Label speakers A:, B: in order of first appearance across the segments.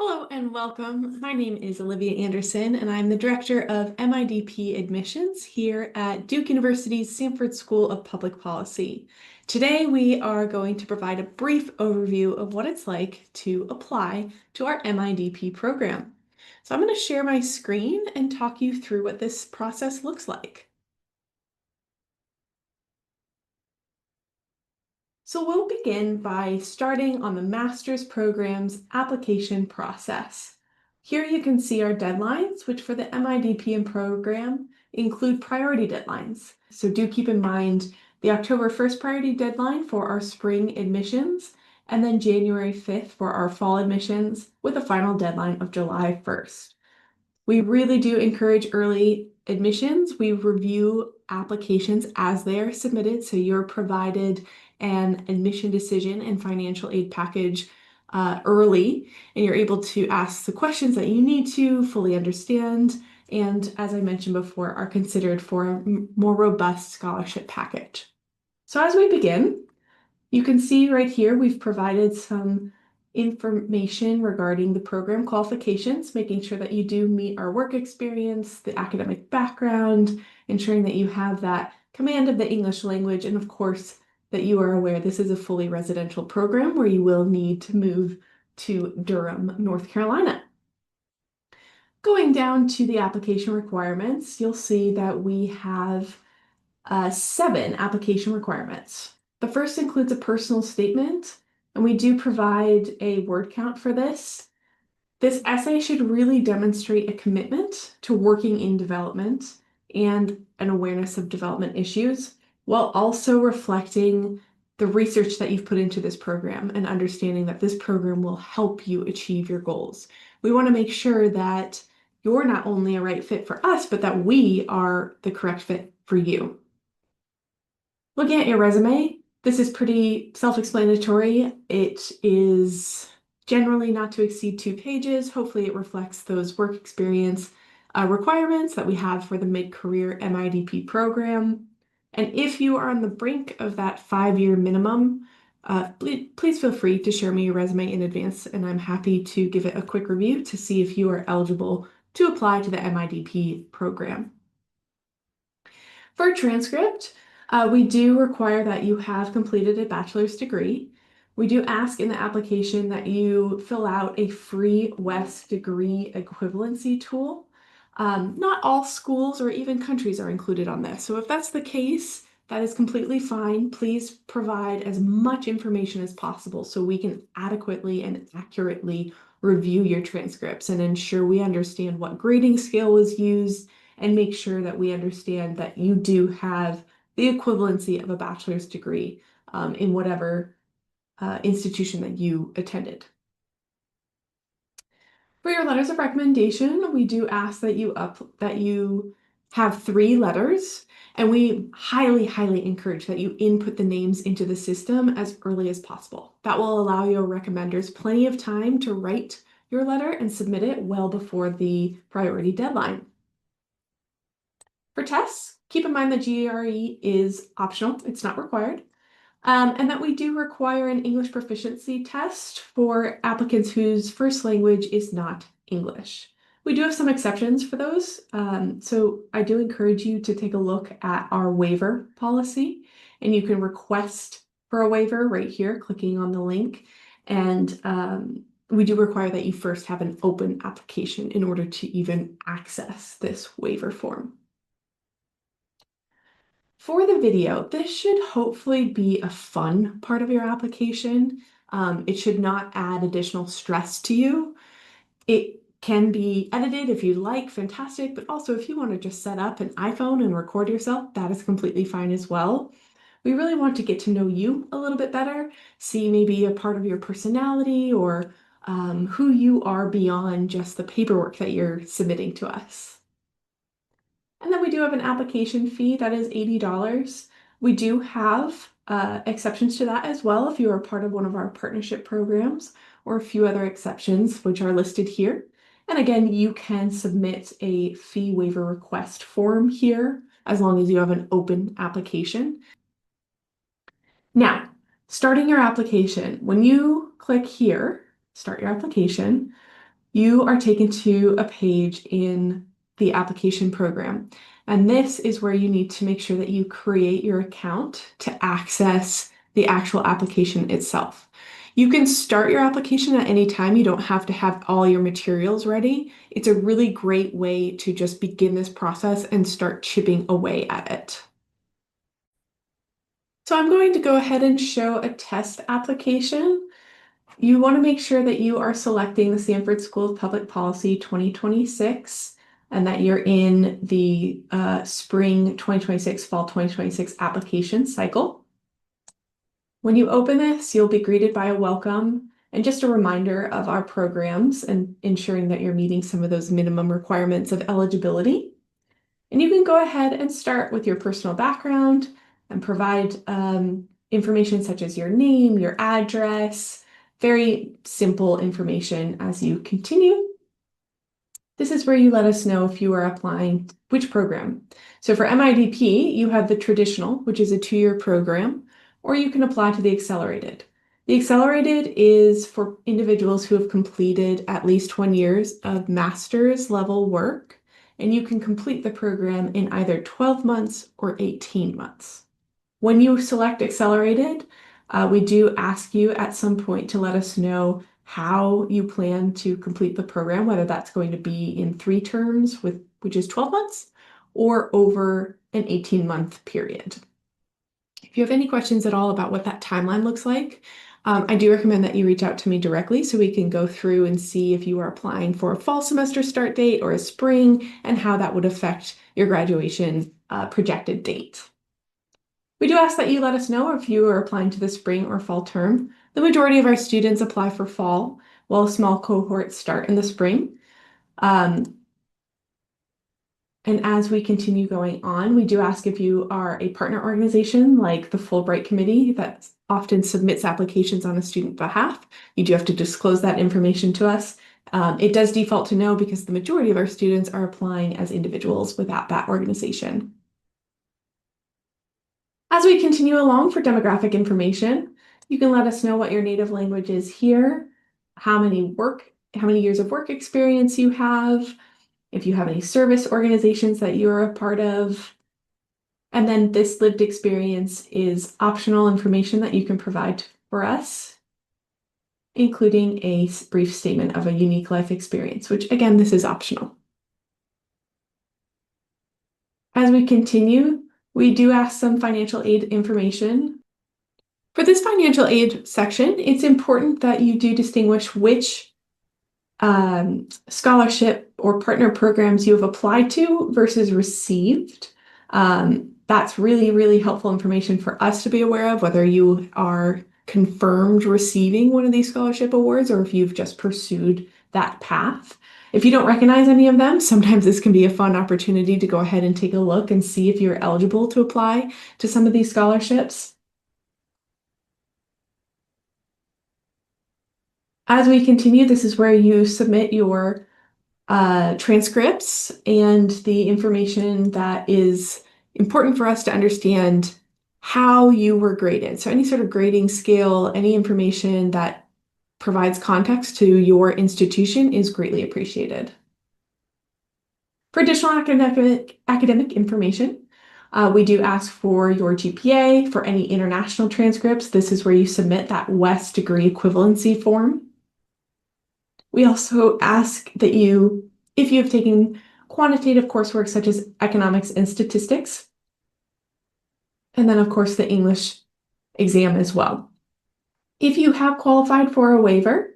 A: Hello and welcome. My name is Olivia Anderson, and I'm the Director of MIDP Admissions here at Duke University's Sanford School of Public Policy. Today, we are going to provide a brief overview of what it's like to apply to our MIDP program. So I'm going to share my screen and talk you through what this process looks like. So we'll begin by starting on the master's program's application process. Here you can see our deadlines, which for the MIDP program include priority deadlines. So do keep in mind the October 1st priority deadline for our spring admissions, and then January 5th for our fall admissions, with a final deadline of July 1st. We really do encourage early admissions. We review applications as they are submitted, so you're provided an admission decision and financial aid package early, and you're able to ask the questions that you need to fully understand, and as I mentioned before, are considered for a more robust scholarship package. So as we begin, you can see right here we've provided some information regarding the program qualifications, making sure that you do meet our work experience, the academic background, ensuring that you have that command of the English language, and of course, that you are aware this is a fully residential program where you will need to move to Durham, North Carolina. Going down to the application requirements, you'll see that we have 7 application requirements. The first includes a personal statement, and we do provide a word count for this. This essay should really demonstrate a commitment to working in development and an awareness of development issues, while also reflecting the research that you've put into this program and understanding that this program will help you achieve your goals. We want to make sure that you're not only a right fit for us, but that we are the correct fit for you. Looking at your resume, this is pretty self-explanatory. It is generally not to exceed 2 pages. Hopefully it reflects those work experience requirements that we have for the mid-career MIDP program. And if you are on the brink of that 5-year minimum, please feel free to share me your resume in advance, and I'm happy to give it a quick review to see if you are eligible to apply to the MIDP program. For a transcript, we do require that you have completed a bachelor's degree. We do ask in the application that you fill out a free WES degree equivalency tool. Not all schools or even countries are included on this. So if that's the case, that is completely fine. Please provide as much information as possible so we can adequately and accurately review your transcripts and ensure we understand what grading scale was used and make sure that we understand that you do have the equivalency of a bachelor's degree in whatever institution that you attended. For your letters of recommendation, we do ask that you have 3 letters, and we highly, highly encourage that you input the names into the system as early as possible. That will allow your recommenders plenty of time to write your letter and submit it well before the priority deadline. For tests, keep in mind that GRE is optional, it's not required, and that we do require an English proficiency test for applicants whose first language is not English. We do have some exceptions for those, so I do encourage you to take a look at our waiver policy, and you can request for a waiver right here, clicking on the link, and we do require that you first have an open application in order to even access this waiver form. For the video, this should hopefully be a fun part of your application. It should not add additional stress to you. It can be edited if you like, fantastic, but also if you want to just set up an iPhone and record yourself, that is completely fine as well. We really want to get to know you a little bit better, see maybe a part of your personality or who you are beyond just the paperwork that you're submitting to us. And then we do have an application fee that is $80. We do have exceptions to that as well if you are part of one of our partnership programs or a few other exceptions which are listed here. And again, you can submit a fee waiver request form here as long as you have an open application. Now, starting your application, when you click here, start your application, you are taken to a page in the application program. And this is where you need to make sure that you create your account to access the actual application itself. You can start your application at any time. You don't have to have all your materials ready. It's a really great way to just begin this process and start chipping away at it. So I'm going to go ahead and show a test application. You want to make sure that you are selecting the Sanford School of Public Policy 2026 and that you're in the spring 2026, fall 2026 application cycle. When you open this, you'll be greeted by a welcome and just a reminder of our programs and ensuring that you're meeting some of those minimum requirements of eligibility. And you can go ahead and start with your personal background and provide information such as your name, your address, very simple information as you continue. This is where you let us know if you are applying which program. So for MIDP, you have the traditional, which is a 2-year program, or you can apply to the accelerated. The accelerated is for individuals who have completed at least 1 year of master's level work, and you can complete the program in either 12 months or 18 months. When you select accelerated, we do ask you at some point to let us know how you plan to complete the program, whether that's going to be in 3 terms, which is 12 months, or over an 18-month period. If you have any questions at all about what that timeline looks like, I do recommend that you reach out to me directly so we can go through and see if you are applying for a fall semester start date or a spring and how that would affect your graduation projected date. We do ask that you let us know if you are applying to the spring or fall term. The majority of our students apply for fall, while small cohorts start in the spring. And as we continue going on, we do ask if you are a partner organization like the Fulbright Committee that often submits applications on a student behalf. You do have to disclose that information to us. It does default to no because the majority of our students are applying as individuals without that organization. As we continue along for demographic information, you can let us know what your native language is here, how many years of work experience you have, if you have any service organizations that you're a part of. And then this lived experience is optional information that you can provide for us, including a brief statement of a unique life experience, which again, this is optional. As we continue, we do ask some financial aid information. For this financial aid section, it's important that you do distinguish which scholarship or partner programs you have applied to versus received. That's really, really helpful information for us to be aware of, whether you are confirmed receiving one of these scholarship awards or if you've just pursued that path. If you don't recognize any of them, sometimes this can be a fun opportunity to go ahead and take a look and see if you're eligible to apply to some of these scholarships. As we continue, this is where you submit your transcripts and the information that is important for us to understand how you were graded. So any sort of grading scale, any information that provides context to your institution is greatly appreciated. For additional academic information, we do ask for your GPA. For any international transcripts, this is where you submit that WES degree equivalency form. We also ask that if you have taken quantitative coursework such as economics and statistics, and then of course the English exam as well. If you have qualified for a waiver,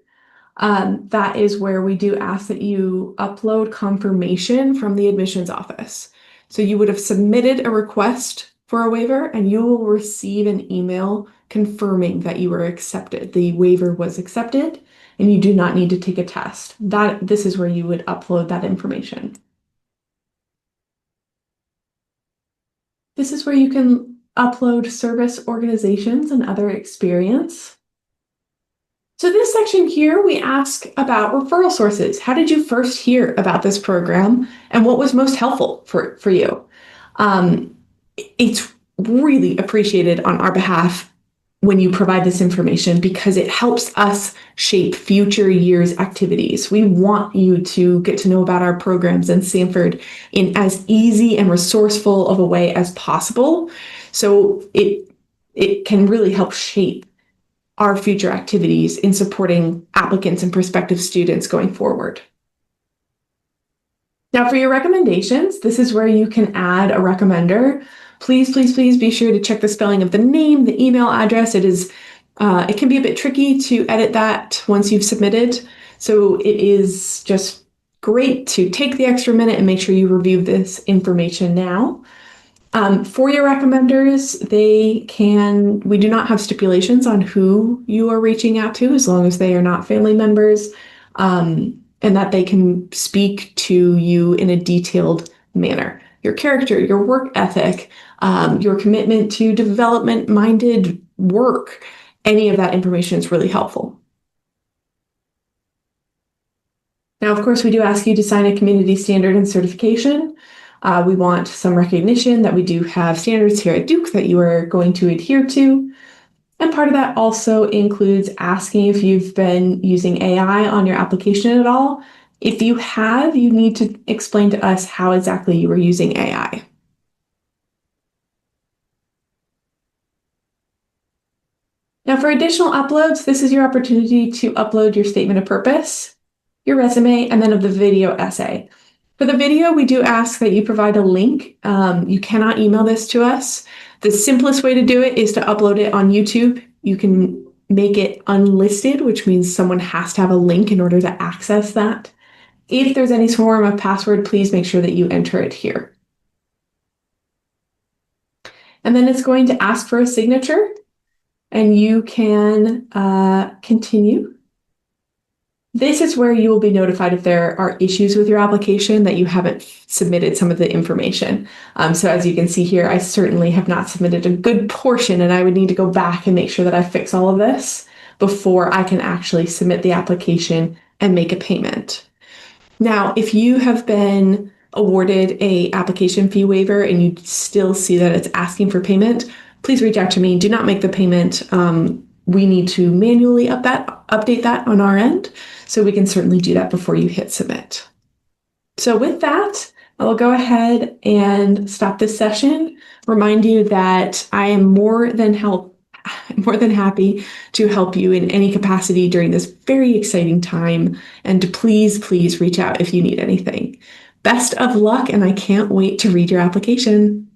A: that is where we do ask that you upload confirmation from the admissions office. So you would have submitted a request for a waiver and you will receive an email confirming that you were accepted. The waiver was accepted and you do not need to take a test. This is where you would upload that information. This is where you can upload service organizations and other experience. So this section here, we ask about referral sources. How did you first hear about this program and what was most helpful for you? It's really appreciated on our behalf when you provide this information, because it helps us shape future years' activities. We want you to get to know about our programs in Sanford in as easy and resourceful of a way as possible. So it can really help shape our future activities in supporting applicants and prospective students going forward. Now for your recommendations, this is where you can add a recommender. Please, please, please be sure to check the spelling of the name, the email address. It can be a bit tricky to edit that once you've submitted. So it is just great to take the extra minute and make sure you review this information now. For your recommenders, we do not have stipulations on who you are reaching out to as long as they are not family members, and that they can speak to you in a detailed manner. Your character, your work ethic, your commitment to development-minded work, any of that information is really helpful. Now, of course, we do ask you to sign a community standard and certification. We want some recognition that we do have standards here at Duke that you are going to adhere to. And part of that also includes asking if you've been using AI on your application at all. If you have, you need to explain to us how exactly you were using AI. Now for additional uploads, this is your opportunity to upload your statement of purpose, your resume, and then of the video essay. For the video, we do ask that you provide a link. You cannot email this to us. The simplest way to do it is to upload it on YouTube. You can make it unlisted, which means someone has to have a link in order to access that. If there's any form of password, please make sure that you enter it here. And then it's going to ask for a signature, and you can continue. This is where you will be notified if there are issues with your application that you haven't submitted some of the information. So as you can see here, I certainly have not submitted a good portion, and I would need to go back and make sure that I fix all of this before I can actually submit the application and make a payment. Now, if you have been awarded an application fee waiver and you still see that it's asking for payment, please reach out to me. Do not make the payment. We need to manually update that on our end, so we can certainly do that before you hit submit. So with that, I will go ahead and stop this session. Remind you that I am more than happy to help you in any capacity during this very exciting time, and please, please reach out if you need anything. Best of luck, and I can't wait to read your application.